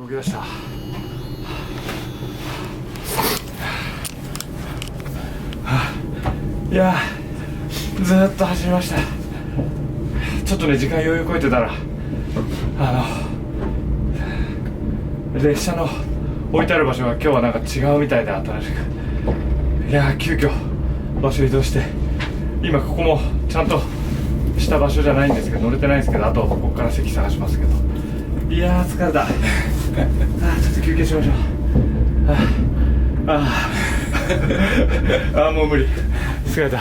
動き出した。いやずっと走りました。ちょっとね時間余裕超えてたら列車の置いてある場所が今日はなんか違うみたいで、新しく。いや急遽場所移動して、今ここもちゃんとした場所じゃないんですけど、乗れてないんですけど、あとここから席探しますけど、いや疲れた。ちょっと休憩しましょう。もう無理、疲れた。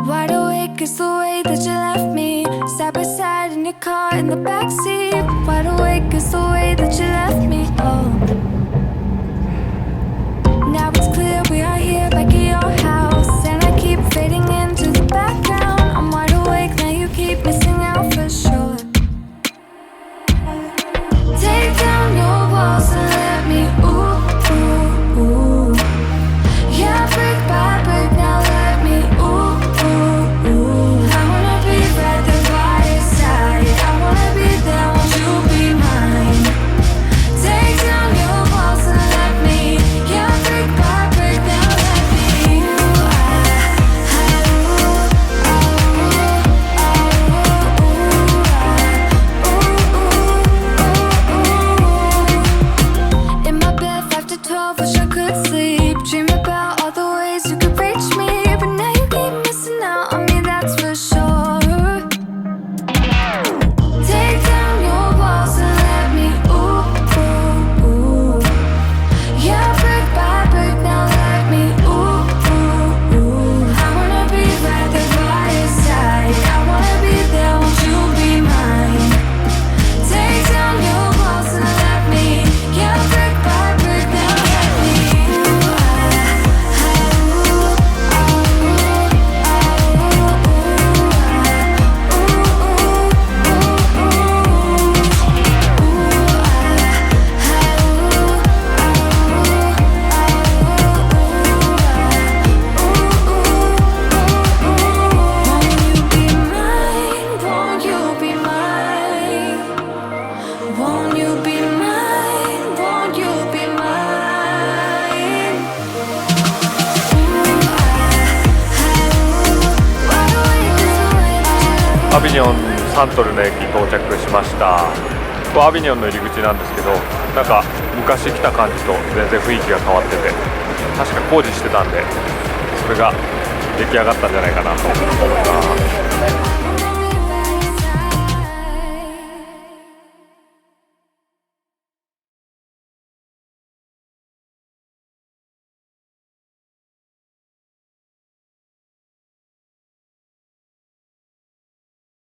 Wide awake is the way that you left me, side by side in your car in the backseat. Wide awake is the way that you left me. Oh, now it's clear we are here back at your house, and I keep fading into the background. I'm wide awake now, you keep missing out for sure. Take down your walls and let me ooh, ooh, ooh. Yeah, brick by brick now let me ooh, ooh, ooh. I wanna be right there by your side, I wanna be there, won't you be mine? Take down your walls and let me, yeah, brick by brick now let me ooh, in my bed 5 to 12, wish I could sleep. Dream about all the ways you could reach me, but now you keep missing out on me, that's for sure. Take down your walls and let me ooh, ooh, ooh. Yeah, brick by brick now let me ooh, ooh, ooh. I wanna be right there by your side, I wanna be there, won't you be mine? Take down your walls and let me, yeah, brick by brick now let me ooh, won't you be mine? Won't you be mine? Won't you be mine? アビニョンサントルの駅到着しました。ここアビニョンの入り口なんですけど、なんか昔来た感じと全然雰囲気が変わってて、確か工事してたんで、それが出来上がったんじゃないかなと思います。